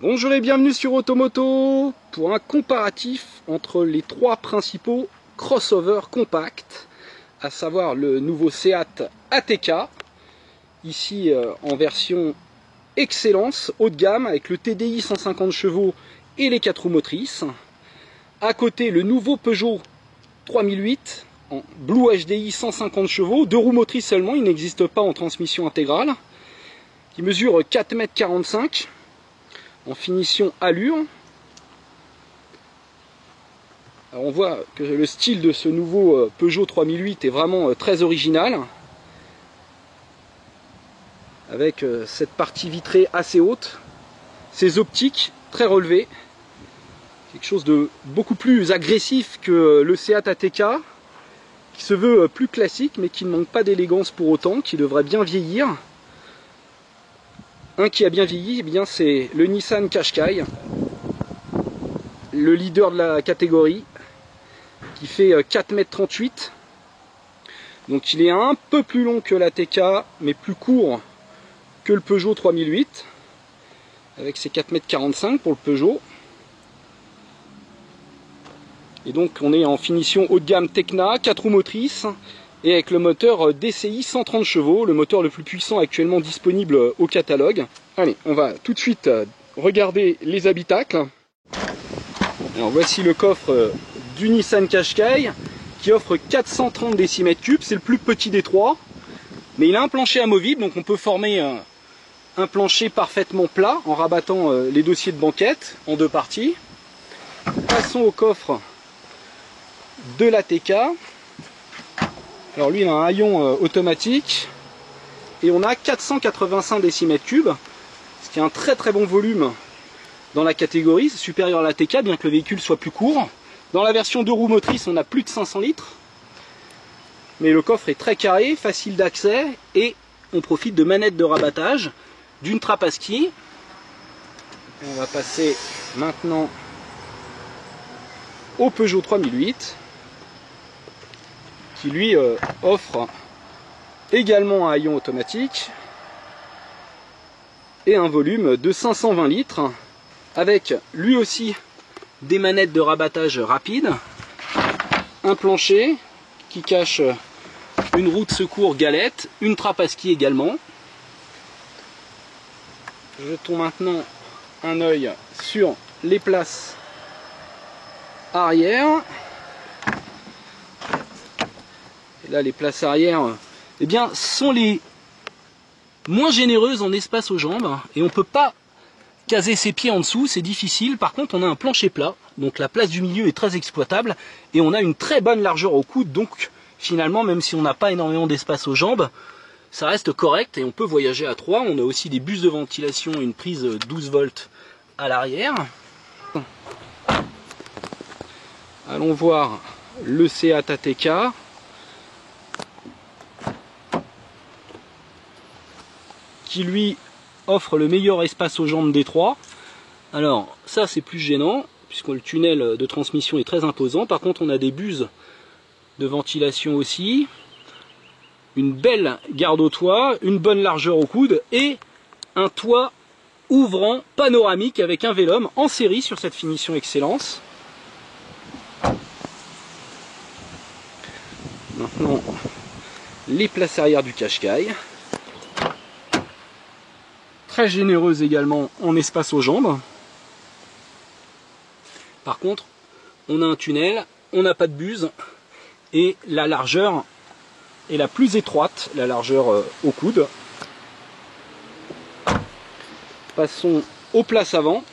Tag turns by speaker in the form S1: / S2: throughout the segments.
S1: Bonjour et bienvenue sur Automoto pour un comparatif entre les trois principaux crossovers compacts, à savoir le nouveau Seat ATK, ici en version Excellence, haut de gamme, avec le TDI 150 chevaux et les 4 roues motrices. À côté, le nouveau Peugeot 3008 en Blue HDI 150 chevaux, 2 roues motrices seulement, il n'existe pas en transmission intégrale, qui mesure 4,45 m en finition allure. Alors on voit que le style de ce nouveau Peugeot 3008 est vraiment très original, avec cette partie vitrée assez haute, ces optiques très relevées, quelque chose de beaucoup plus agressif que le Seat ATK, qui se veut plus classique mais qui ne manque pas d'élégance pour autant, qui devrait bien vieillir. Un qui a bien vieilli, eh bien c'est le Nissan Qashqai, le leader de la catégorie, qui fait 4,38 m. Donc il est un peu plus long que l'ATK, mais plus court que le Peugeot 3008, avec ses 4,45 m pour le Peugeot. Et donc on est en finition haut de gamme Tecna, 4 roues motrices, et avec le moteur DCI 130 chevaux, le moteur le plus puissant actuellement disponible au catalogue. Allez, on va tout de suite regarder les habitacles. Alors voici le coffre du Nissan Qashqai, qui offre 430 décimètres cubes, c'est le plus petit des trois, mais il a un plancher amovible, donc on peut former un plancher parfaitement plat en rabattant les dossiers de banquette en deux parties. Passons au coffre de l'ATK. Alors lui il a un haillon automatique et on a 485 décimètres cubes, ce qui est un très très bon volume dans la catégorie, c'est supérieur à l'ATK bien que le véhicule soit plus court. Dans la version 2 roues motrices on a plus de 500 litres, mais le coffre est très carré, facile d'accès et on profite de manettes de rabattage, d'une trappe à ski. On va passer maintenant au Peugeot 3008, qui lui offre également un haillon automatique et un volume de 520 litres, avec lui aussi des manettes de rabattage rapide, un plancher qui cache une roue de secours galette, une trappe à ski également. Jetons maintenant un œil sur les places arrière. Et là les places arrière eh bien, sont les moins généreuses en espace aux jambes et on peut pas caser ses pieds en dessous, c'est difficile. Par contre on a un plancher plat, donc la place du milieu est très exploitable et on a une très bonne largeur au coude, donc finalement même si on n'a pas énormément d'espace aux jambes, ça reste correct et on peut voyager à 3. On a aussi des bus de ventilation et une prise 12 volts à l'arrière. Allons voir le Seat ATK. Qui lui offre le meilleur espace aux jambes des trois. Alors ça c'est plus gênant puisque le tunnel de transmission est très imposant. Par contre on a des buses de ventilation aussi, une belle garde au toit, une bonne largeur au coude et un toit ouvrant panoramique avec un vélum en série sur cette finition Excellence. Maintenant les places arrière du Qashqai, très généreuse également en espace aux jambes. Par contre on a un tunnel, on n'a pas de buse et la largeur est la plus étroite, la largeur au coude. Passons aux places avant.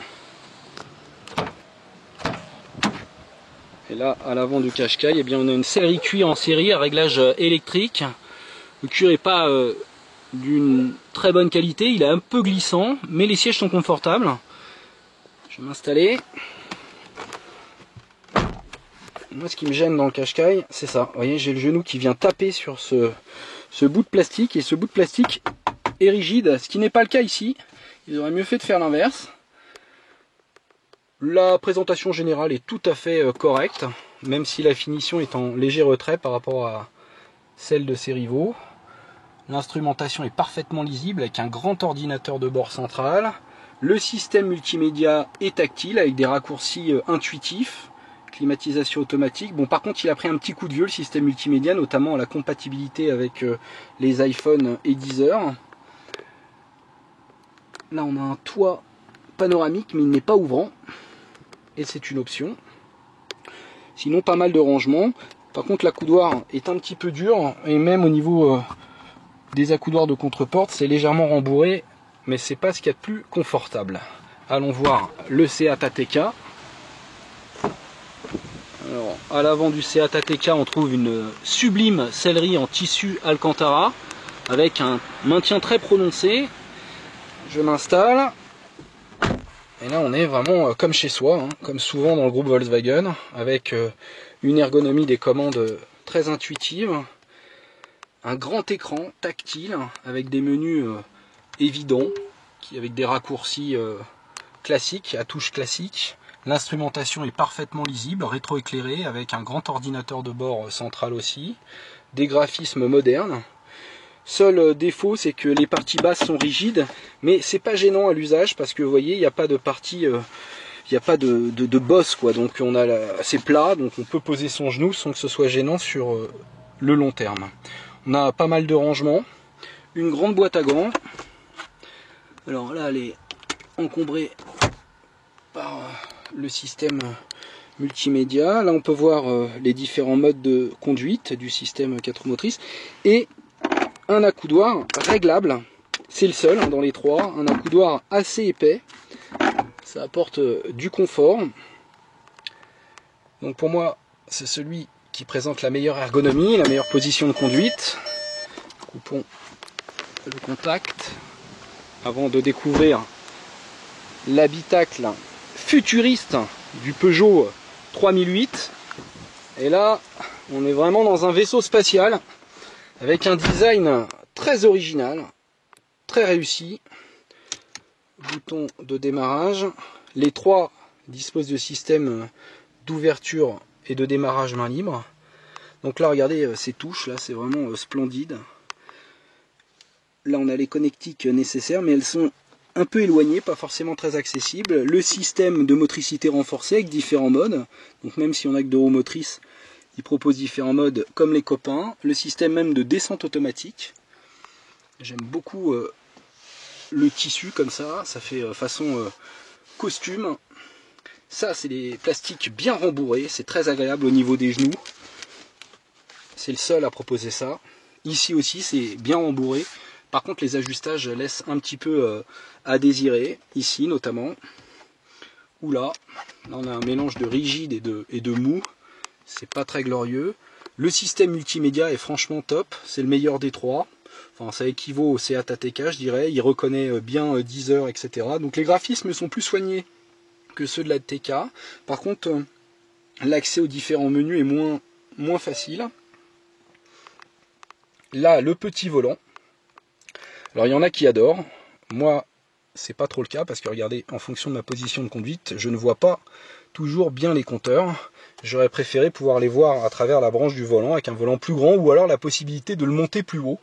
S1: Et là à l'avant du Qashqai, eh bien on a une sellerie cuir en série à réglage électrique. Le cuir n'est pas d'une très bonne qualité, il est un peu glissant, mais les sièges sont confortables. Je vais m'installer. Moi ce qui me gêne dans le Qashqai, c'est ça. Vous voyez, j'ai le genou qui vient taper sur ce bout de plastique, et ce bout de plastique est rigide, ce qui n'est pas le cas ici. Ils auraient mieux fait de faire l'inverse. La présentation générale est tout à fait correcte, même si la finition est en léger retrait par rapport à celle de ses rivaux. L'instrumentation est parfaitement lisible avec un grand ordinateur de bord central, Le système multimédia est tactile avec des raccourcis intuitifs, climatisation automatique. Bon, par contre, il a pris un petit coup de vieux le système multimédia, notamment la compatibilité avec les iPhone et Deezer. Là, on a un toit panoramique, mais il n'est pas ouvrant, et c'est une option. Sinon, pas mal de rangements. Par contre, l'accoudoir est un petit peu dur, et même au niveau des accoudoirs de contreporte, c'est légèrement rembourré, mais c'est pas ce qu'il y a de plus confortable. Allons voir le Seat ATK. Alors, à l'avant du Seat ATK, on trouve une sublime sellerie en tissu Alcantara, avec un maintien très prononcé. Je m'installe. Et là, on est vraiment comme chez soi, hein, comme souvent dans le groupe Volkswagen, avec une ergonomie des commandes très intuitive, un grand écran tactile avec des menus évidents, avec des raccourcis classiques, à touche classique. L'instrumentation est parfaitement lisible, rétroéclairée, avec un grand ordinateur de bord central aussi, des graphismes modernes. Seul défaut, c'est que les parties basses sont rigides, mais c'est pas gênant à l'usage parce que vous voyez, il n'y a pas de partie, il n'y a pas de bosse, quoi. Donc c'est plat, donc on peut poser son genou sans que ce soit gênant sur le long terme. On a pas mal de rangements, une grande boîte à gants. Alors là, elle est encombrée par le système multimédia. Là, on peut voir les différents modes de conduite du système 4 roues motrices et un accoudoir réglable, c'est le seul dans les trois, un accoudoir assez épais, ça apporte du confort. Donc pour moi, c'est celui qui présente la meilleure ergonomie, la meilleure position de conduite. Coupons le contact avant de découvrir l'habitacle futuriste du Peugeot 3008. Et là, on est vraiment dans un vaisseau spatial, avec un design très original, très réussi. Bouton de démarrage. Les trois disposent de systèmes d'ouverture et de démarrage main libre. Donc là, regardez ces touches, là, c'est vraiment splendide. Là, on a les connectiques nécessaires, mais elles sont un peu éloignées, pas forcément très accessibles. Le système de motricité renforcée avec différents modes. Donc même si on n'a que 2 roues motrices, il propose différents modes comme les copains. Le système même de descente automatique. J'aime beaucoup le tissu comme ça fait façon costume. Ça, c'est des plastiques bien rembourrés. C'est très agréable au niveau des genoux. C'est le seul à proposer ça. Ici aussi, c'est bien rembourré. Par contre, les ajustages laissent un petit peu à désirer. Ici, notamment. Ou là. Là, on a un mélange de rigide et de mou. C'est pas très glorieux. Le système multimédia est franchement top, c'est le meilleur des trois. Enfin, ça équivaut au Seat ATK, je dirais. Il reconnaît bien Deezer, etc. Donc les graphismes sont plus soignés que ceux de l'ATK. Par contre, l'accès aux différents menus est moins facile. Là, le petit volant. Alors il y en a qui adorent. Moi, c'est pas trop le cas parce que regardez, en fonction de ma position de conduite, je ne vois pas toujours bien les compteurs. J'aurais préféré pouvoir les voir à travers la branche du volant avec un volant plus grand ou alors la possibilité de le monter plus haut.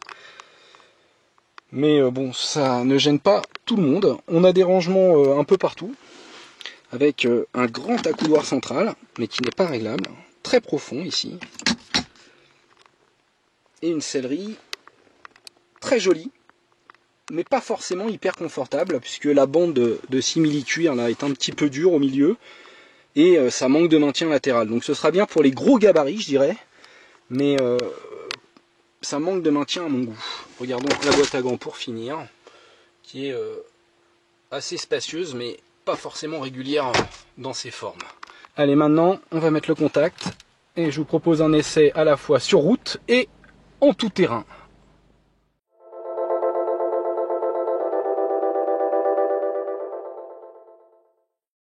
S1: Mais bon, ça ne gêne pas tout le monde. On a des rangements un peu partout avec un grand accoudoir central mais qui n'est pas réglable, très profond ici. Et une sellerie très jolie mais pas forcément hyper confortable puisque la bande de simili-cuir là est un petit peu dure au milieu. Et ça manque de maintien latéral. Donc ce sera bien pour les gros gabarits, je dirais. Mais ça manque de maintien à mon goût. Regardons la boîte à gants pour finir. Qui est assez spacieuse, mais pas forcément régulière dans ses formes. Allez, maintenant, on va mettre le contact. Et je vous propose un essai à la fois sur route et en tout terrain.